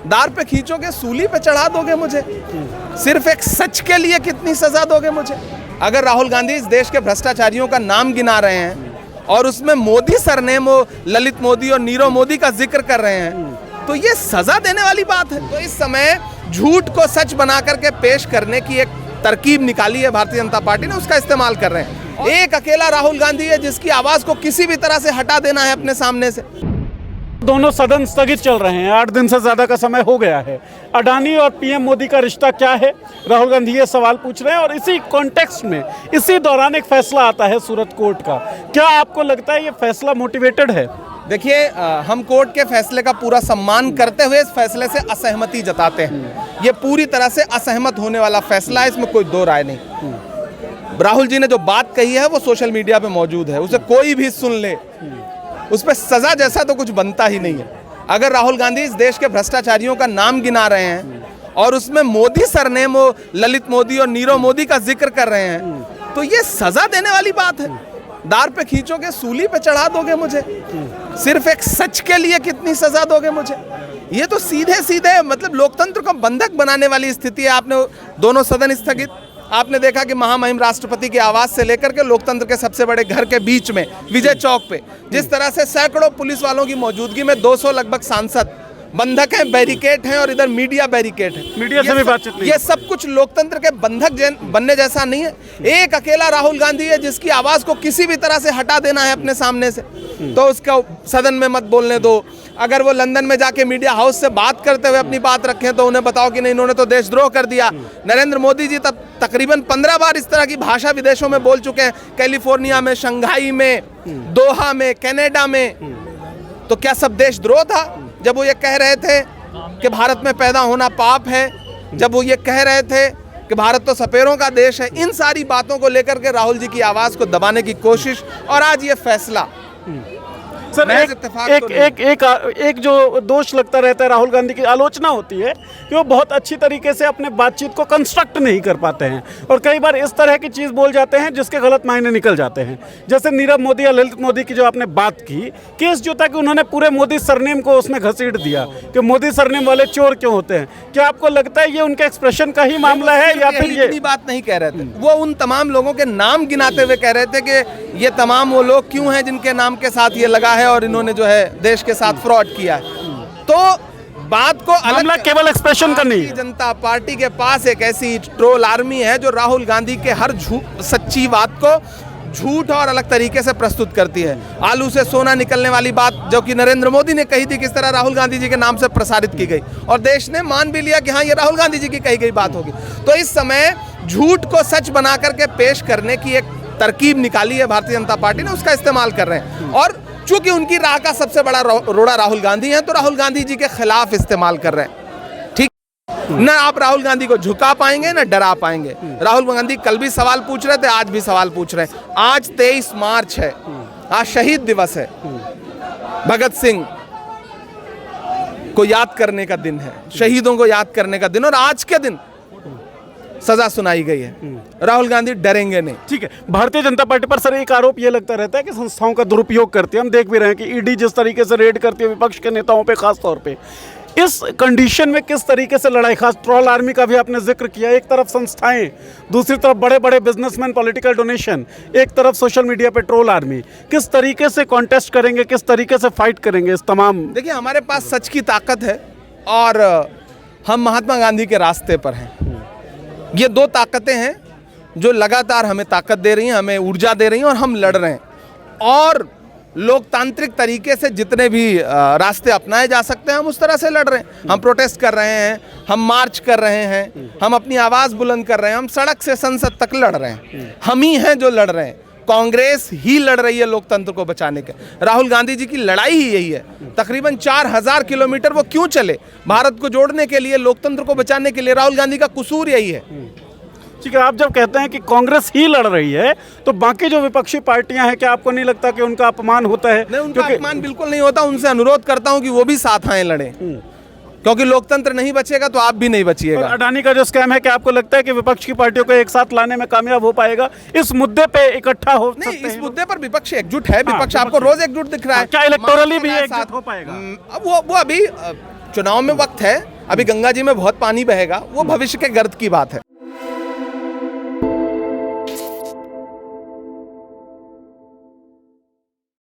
दार पे खींचोगे, सूली पे चढ़ा दोगे मुझे? सिर्फ एक सच के लिए कितनी सजा दोगे मुझे? अगर राहुल गांधी इस देश के भ्रष्टाचारियों का नाम गिना रहे हैं और उसमें मोदी सरनेम, वो ललित मोदी और नीरव मोदी का जिक्र कर रहे हैं, तो ये सजा देने वाली बात है। तो इस समय झूठ को सच बना करके पेश करने की एक तरकीब निकाली है भारतीय जनता पार्टी ने, उसका इस्तेमाल कर रहे हैं। एक अकेला राहुल गांधी है जिसकी आवाज को किसी भी तरह से हटा देना है अपने सामने से। दोनों सदन स्थगित चल रहे हैं, 8 दिन से ज्यादा का समय हो गया है। अडानी और पीएम मोदी का रिश्ता क्या है, राहुल गांधी ये सवाल पूछ रहे हैं। और इसी कॉन्टेक्स्ट में इसी दौरान एक फैसला आता है सूरत कोर्ट का। क्या आपको लगता है ये फैसला मोटिवेटेड है? देखिए, हम कोर्ट के फैसले का पूरा सम्मान करते हुए इस फैसले से असहमति जताते हैं। ये पूरी तरह से असहमत होने वाला फैसला है, इसमें कोई दो राय नहीं। राहुल जी ने जो बात कही है वो सोशल मीडिया पे मौजूद है, उसे कोई भी सुन ले, उस पर सजा जैसा तो कुछ बनता ही नहीं है। अगर राहुल गांधी इस देश के भ्रष्टाचारियों का नाम गिना रहे हैं और उसमें मोदी सरनेम, वो ललित मोदी और नीरव मोदी का जिक्र कर रहे हैं, तो ये सजा देने वाली बात है। दार पे खींचोगे, सूली पे चढ़ा दोगे मुझे? सिर्फ एक सच के लिए कितनी सजा दोगे मुझे? ये तो सीधे सीधे मतलब लोकतंत्र को बंधक बनाने वाली स्थिति है। आपने दोनों सदन स्थगित, आपने देखा कि महामहिम राष्ट्रपति के आवास से लेकर के लोकतंत्र के सबसे बड़े घर के बीच में विजय चौक पे जिस तरह से सैकड़ों पुलिस वालों की मौजूदगी में 200 लगभग सांसद बंधक हैं, बैरिकेड हैं और इधर मीडिया बैरिकेड है। मीडिया से भी बातचीत नहीं। ये सब कुछ लोकतंत्र के बंधक बनने जैसा नहीं है। एक अकेला राहुल गांधी है जिसकी आवाज को किसी भी तरह से हटा देना है अपने सामने से, तो उसका सदन में मत बोलने दो। अगर वो लंदन में जाके मीडिया हाउस से बात करते हुए अपनी बात रखें तो उन्हें बताओ कि नहीं, इन्होंने तो देशद्रोह कर दिया। नरेंद्र मोदी जी तब तकरीबन 15 बार इस तरह की भाषा विदेशों में बोल चुके हैं, कैलिफोर्निया में, शंघाई में, दोहा में, कनाडा में। तो क्या सब देशद्रोह था जब वो ये कह रहे थे कि भारत में पैदा होना पाप है, जब वो ये कह रहे थे कि भारत तो सपेरों का देश है? इन सारी बातों को लेकर के राहुल जी की आवाज को दबाने की कोशिश और आज ये फैसला। सर, एक जो दोष लगता रहता है राहुल गांधी की, आलोचना होती है कि वो बहुत अच्छी तरीके से अपने बातचीत को कंस्ट्रक्ट नहीं कर पाते हैं और कई बार इस तरह की चीज़ बोल जाते हैं जिसके गलत मायने निकल जाते हैं। जैसे नीरव मोदी या ललित मोदी की जो आपने बात की, केस जो था कि उन्होंने पूरे मोदी सरनेम को उसमें घसीट दिया कि मोदी सरनेम वाले चोर क्यों होते हैं। क्या आपको लगता है ये उनके एक्सप्रेशन का ही मामला है या फिर ये बात नहीं कह रहे थे? वो उन तमाम लोगों के नाम गिनाते हुए कह रहे थे कि ये तमाम वो लोग क्यों हैं जिनके नाम के साथ ये लगा है और इन्होंने जो है देश के साथ फ्रॉड किया है। तो बात को अलग, केवल एक्सप्रेशन का नहीं। जनता पार्टी के पास एक ऐसी ट्रोल आर्मी है जो राहुल गांधी के हर सच्ची बात को झूठ और अलग तरीके से प्रस्तुत करती है। आलू से सोना निकलने वाली बात जो कि नरेंद्र मोदी ने कही थी, किस तरह राहुल गांधी जी के नाम से प्रसारित की गई और देश ने मान भी लिया कि हाँ, ये राहुल गांधी जी की कही गई बात होगी। तो इस समय झूठ को सच बना करके पेश करने की एक तरकीब निकाली है भारतीय जनता पार्टी ने, उसका इस्तेमाल कर रहे हैं। और चूंकि उनकी राह का सबसे बड़ा रोड़ा राहुल गांधी है, तो राहुल गांधी जी के खिलाफ इस्तेमाल कर रहे हैं। ठीक ना, आप राहुल गांधी को झुका पाएंगे ना डरा पाएंगे। राहुल गांधी कल भी सवाल पूछ रहे थे, आज भी सवाल पूछ रहे हैं। आज 23 मार्च है, आज शहीद दिवस है, भगत सिंह को याद करने का दिन है, शहीदों को याद करने का दिन, और आज के दिन सजा सुनाई गई है। राहुल गांधी डरेंगे नहीं। ठीक है, भारतीय जनता पार्टी पर सर एक आरोप ये लगता रहता है कि संस्थाओं का दुरुपयोग करती है। हम देख भी रहे हैं कि ईडी जिस तरीके से रेड करती है विपक्ष के नेताओं पे, खास तौर पे इस कंडीशन में किस तरीके से लड़ाई, खास ट्रोल आर्मी का भी आपने जिक्र किया, एक तरफ संस्थाएं, दूसरी तरफ बड़े बड़े बिजनेसमैन, पॉलिटिकल डोनेशन, एक तरफ सोशल मीडिया पे ट्रोल आर्मी, किस तरीके से कॉन्टेस्ट करेंगे, किस तरीके से फाइट करेंगे इस तमाम? देखिए, हमारे पास सच की ताकत है और हम महात्मा गांधी के रास्ते पर हैं। ये दो ताकतें हैं जो लगातार हमें ताकत दे रही हैं, हमें ऊर्जा दे रही हैं और हम लड़ रहे हैं। और लोकतांत्रिक तरीके से जितने भी रास्ते अपनाए जा सकते हैं हम उस तरह से लड़ रहे हैं। हम प्रोटेस्ट कर रहे हैं, हम मार्च कर रहे हैं, हम अपनी आवाज़ बुलंद कर रहे हैं, हम सड़क से संसद तक लड़ रहे हैं। हम ही हैं जो लड़ रहे हैं, कांग्रेस ही लड़ रही है लोकतंत्र को बचाने के। राहुल गांधी जी की लड़ाई ही यही है। तकरीबन 4000 किलोमीटर वो क्यों चले? भारत को जोड़ने के लिए, लोकतंत्र को बचाने के लिए। राहुल गांधी का कसूर यही है। ठीक है, आप जब कहते हैं कि कांग्रेस ही लड़ रही है तो बाकी जो विपक्षी पार्टियां हैं, क्या आपको नहीं लगता कि उनका अपमान होता है? नहीं, उनका अपमान बिल्कुल नहीं होता। उनसे अनुरोध करता हूं कि वो भी साथ आए, लड़े, क्योंकि लोकतंत्र नहीं बचेगा तो आप भी नहीं बचिएगा। अडानी का जो स्कैम है, क्या आपको लगता है कि विपक्ष की पार्टियों को एक साथ लाने में कामयाब हो पाएगा? इस मुद्दे पे इकट्ठा हो सकते हैं? नहीं, इस मुद्दे पर विपक्ष एकजुट है। विपक्ष आपको रोज एकजुट दिख रहा है। क्या इलेक्टोरली भी एकजुट हो पाएगा? अब वो अभी चुनाव में वक्त है, अभी गंगा जी में बहुत पानी बहेगा, वो भविष्य के गर्द की बात है।